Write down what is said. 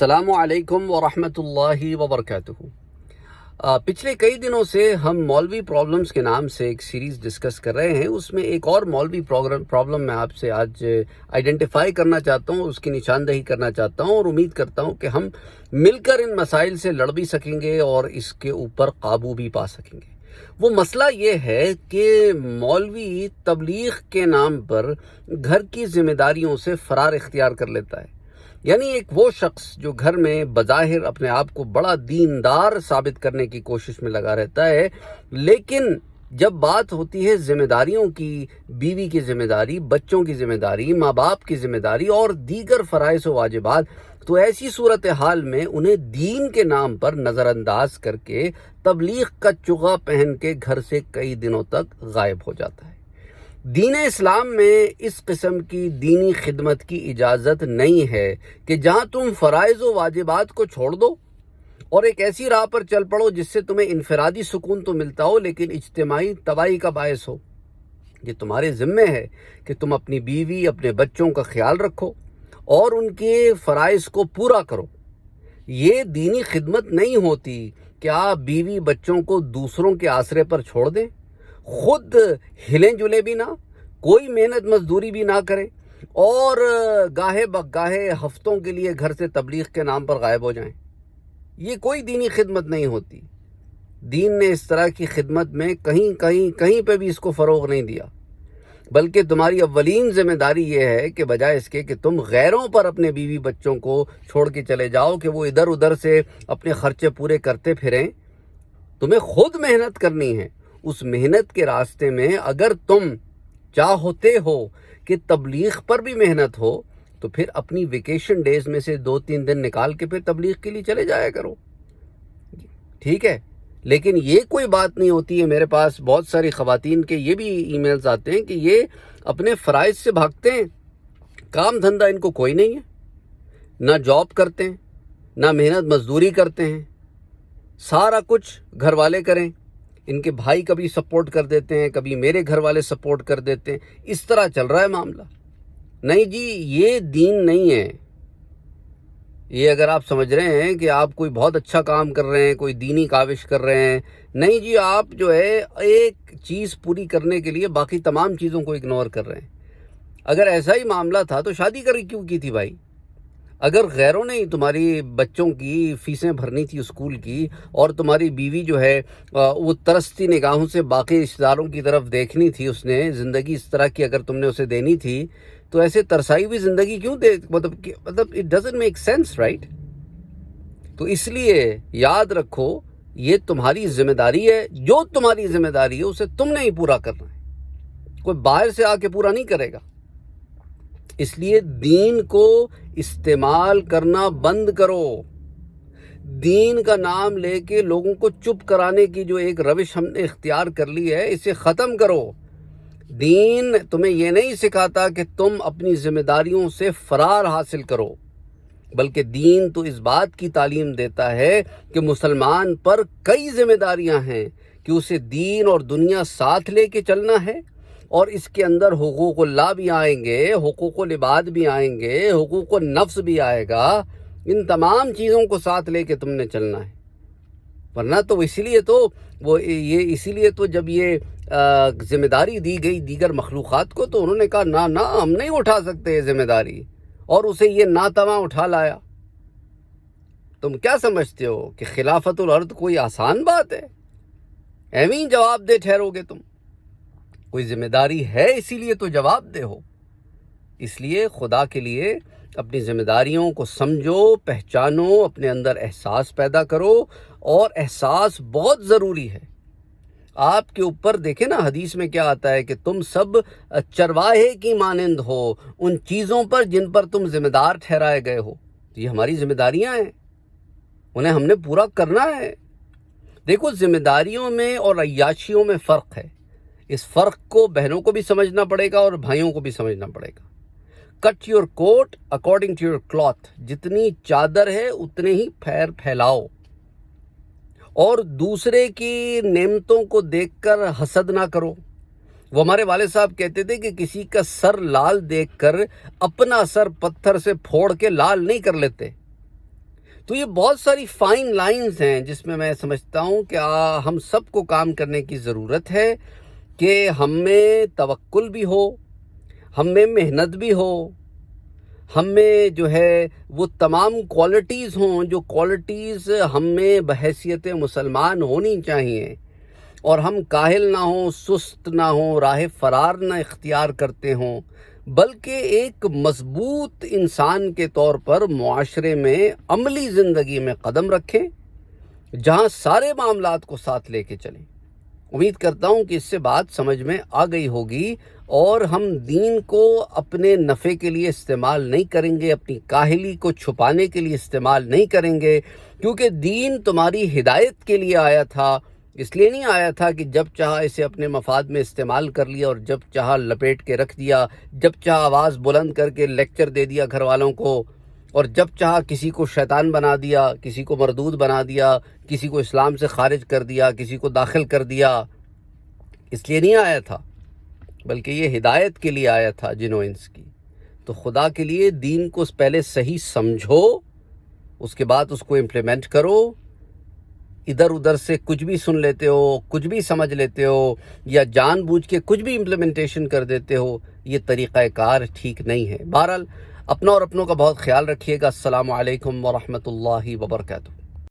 السلام علیکم ورحمۃ اللہ وبرکاتہ۔ پچھلے کئی دنوں سے ہم مولوی پرابلمز کے نام سے ایک سیریز ڈسکس کر رہے ہیں۔ اس میں ایک اور مولوی پرابلم میں آپ سے آج آئیڈینٹیفائی کرنا چاہتا ہوں، اس کی نشاندہی کرنا چاہتا ہوں، اور امید کرتا ہوں کہ ہم مل کر ان مسائل سے لڑ بھی سکیں گے اور اس کے اوپر قابو بھی پا سکیں گے۔ وہ مسئلہ یہ ہے کہ مولوی تبلیغ کے نام پر گھر کی ذمہ داریوں سے فرار اختیار کر لیتا ہے۔ یعنی ایک وہ شخص جو گھر میں بظاہر اپنے آپ کو بڑا دیندار ثابت کرنے کی کوشش میں لگا رہتا ہے، لیکن جب بات ہوتی ہے ذمہ داریوں کی، بیوی کی ذمہ داری، بچوں کی ذمہ داری، ماں باپ کی ذمہ داری اور دیگر فرائض و واجبات، تو ایسی صورتحال میں انہیں دین کے نام پر نظر انداز کر کے تبلیغ کا چغا پہن کے گھر سے کئی دنوں تک غائب ہو جاتا ہے۔ دین اسلام میں اس قسم کی دینی خدمت کی اجازت نہیں ہے کہ جہاں تم فرائض و واجبات کو چھوڑ دو اور ایک ایسی راہ پر چل پڑو جس سے تمہیں انفرادی سکون تو ملتا ہو لیکن اجتماعی تباہی کا باعث ہو۔ یہ تمہارے ذمے ہے کہ تم اپنی بیوی، اپنے بچوں کا خیال رکھو اور ان کے فرائض کو پورا کرو۔ یہ دینی خدمت نہیں ہوتی کہ آپ بیوی بچوں کو دوسروں کے آسرے پر چھوڑ دیں، خود ہلیں جلیں بھی نہ، کوئی محنت مزدوری بھی نہ کریں اور گاہے بگاہے ہفتوں کے لیے گھر سے تبلیغ کے نام پر غائب ہو جائیں۔ یہ کوئی دینی خدمت نہیں ہوتی۔ دین نے اس طرح کی خدمت میں کہیں پہ بھی اس کو فروغ نہیں دیا، بلکہ تمہاری اولین ذمہ داری یہ ہے کہ بجائے اس کے کہ تم غیروں پر اپنے بیوی بچوں کو چھوڑ کے چلے جاؤ کہ وہ ادھر ادھر سے اپنے خرچے پورے کرتے پھریں، تمہیں خود محنت کرنی ہے۔ اس محنت کے راستے میں اگر تم چاہتے ہو کہ تبلیغ پر بھی محنت ہو تو پھر اپنی ویکیشن ڈیز میں سے 2-3 دن نکال کے پھر تبلیغ کے لیے چلے جایا کرو، ٹھیک ہے؟ لیکن یہ کوئی بات نہیں ہوتی ہے۔ میرے پاس بہت ساری خواتین کے یہ بھی ای میلز آتے ہیں کہ یہ اپنے فرائض سے بھاگتے ہیں، کام دھندہ ان کو کوئی نہیں ہے، نہ جاب کرتے ہیں، نہ محنت مزدوری کرتے ہیں، سارا کچھ گھر والے کریں، ان کے بھائی کبھی سپورٹ کر دیتے ہیں، کبھی میرے گھر والے سپورٹ کر دیتے ہیں، اس طرح چل رہا ہے معاملہ۔ نہیں جی، یہ دین نہیں ہے۔ یہ اگر آپ سمجھ رہے ہیں کہ آپ کوئی بہت اچھا کام کر رہے ہیں، کوئی دینی کاوش کر رہے ہیں، نہیں جی، آپ جو ہے ایک چیز پوری کرنے کے لیے باقی تمام چیزوں کو اگنور کر رہے ہیں۔ اگر ایسا ہی معاملہ تھا تو شادی کیوں کی تھی بھائی؟ اگر غیروں نے تمہاری بچوں کی فیسیں بھرنی تھی اسکول کی اور تمہاری بیوی جو ہے وہ ترستی نگاہوں سے باقی رشتہ داروں کی طرف دیکھنی تھی، اس نے زندگی اس طرح کی اگر تم نے اسے دینی تھی تو ایسے ترسائی ہوئی زندگی کیوں دے؟ مطلب it doesn't make sense, right? تو اس لیے یاد رکھو، یہ تمہاری ذمہ داری ہے، جو تمہاری ذمہ داری ہے اسے تم نے ہی پورا کرنا ہے، کوئی باہر سے آ کے پورا نہیں کرے گا۔ اس لیے دین کو استعمال کرنا بند کرو۔ دین کا نام لے کے لوگوں کو چپ کرانے کی جو ایک روش ہم نے اختیار کر لی ہے، اسے ختم کرو۔ دین تمہیں یہ نہیں سکھاتا کہ تم اپنی ذمہ داریوں سے فرار حاصل کرو، بلکہ دین تو اس بات کی تعلیم دیتا ہے کہ مسلمان پر کئی ذمہ داریاں ہیں کہ اسے دین اور دنیا ساتھ لے کے چلنا ہے، اور اس کے اندر حقوق اللہ بھی آئیں گے، حقوق العباد بھی آئیں گے، حقوق النفس بھی آئے گا۔ ان تمام چیزوں کو ساتھ لے کے تم نے چلنا ہے، ورنہ تو اسی لیے تو جب یہ ذمہ داری دی گئی دیگر مخلوقات کو تو انہوں نے کہا نہ ہم نہیں اٹھا سکتے یہ ذمہ داری، اور اسے یہ ناتواں اٹھا لایا۔ تم کیا سمجھتے ہو کہ خلافت الارض کوئی آسان بات ہے؟ ایویں ہی جواب دے ٹھہرو گے تم؟ کوئی ذمہ داری ہے، اسی لیے تو جواب دے ہو۔ اس لیے خدا کے لیے اپنی ذمہ داریوں کو سمجھو، پہچانو، اپنے اندر احساس پیدا کرو، اور احساس بہت ضروری ہے۔ آپ کے اوپر دیکھیں نا، حدیث میں کیا آتا ہے کہ تم سب چرواہے کی مانند ہو ان چیزوں پر جن پر تم ذمہ دار ٹھہرائے گئے ہو۔ یہ ہماری ذمہ داریاں ہیں، انہیں ہم نے پورا کرنا ہے۔ دیکھو، ذمہ داریوں میں اور عیاشیوں میں فرق ہے۔ اس فرق کو بہنوں کو بھی سمجھنا پڑے گا اور بھائیوں کو بھی سمجھنا پڑے گا۔ Cut your coat according to your cloth, جتنی چادر ہے اتنے ہی پیر پھیلاؤ، اور دوسرے کی نعمتوں کو دیکھ کر حسد نہ کرو۔ وہ ہمارے والد صاحب کہتے تھے کہ کسی کا سر لال دیکھ کر اپنا سر پتھر سے پھوڑ کے لال نہیں کر لیتے، تو یہ بہت ساری فائن لائنز ہیں جس میں میں سمجھتا ہوں کہ ہم سب کو کام کرنے کی ضرورت ہے کہ ہم میں توکل بھی ہو، ہم میں محنت بھی ہو، ہم میں جو ہے وہ تمام کوالٹیز ہوں جو کوالٹیز ہم میں بحیثیت مسلمان ہونی چاہیے، اور ہم کاہل نہ ہوں، سست نہ ہوں، راہ فرار نہ اختیار کرتے ہوں، بلکہ ایک مضبوط انسان کے طور پر معاشرے میں عملی زندگی میں قدم رکھیں جہاں سارے معاملات کو ساتھ لے کے چلیں۔ امید کرتا ہوں کہ اس سے بات سمجھ میں آ گئی ہوگی، اور ہم دین کو اپنے نفع کے لیے استعمال نہیں کریں گے، اپنی کاہلی کو چھپانے کے لیے استعمال نہیں کریں گے، کیونکہ دین تمہاری ہدایت کے لیے آیا تھا۔ اس لیے نہیں آیا تھا کہ جب چاہا اسے اپنے مفاد میں استعمال کر لیا اور جب چاہا لپیٹ کے رکھ دیا، جب چاہا آواز بلند کر کے لیکچر دے دیا گھر والوں کو، اور جب چاہا کسی کو شیطان بنا دیا، کسی کو مردود بنا دیا، کسی کو اسلام سے خارج کر دیا، کسی کو داخل کر دیا۔ اس لیے نہیں آیا تھا، بلکہ یہ ہدایت کے لیے آیا تھا جن و انس کی۔ تو خدا کے لیے دین کو پہلے صحیح سمجھو، اس کے بعد اس کو امپلیمنٹ کرو۔ ادھر ادھر سے کچھ بھی سن لیتے ہو، کچھ بھی سمجھ لیتے ہو، یا جان بوجھ کے کچھ بھی امپلیمنٹیشن کر دیتے ہو، یہ طریقہ کار ٹھیک نہیں ہے۔ بہرحال اپنا اور اپنوں کا بہت خیال رکھیے گا۔ السلام علیکم ورحمۃ اللہ وبرکاتہ۔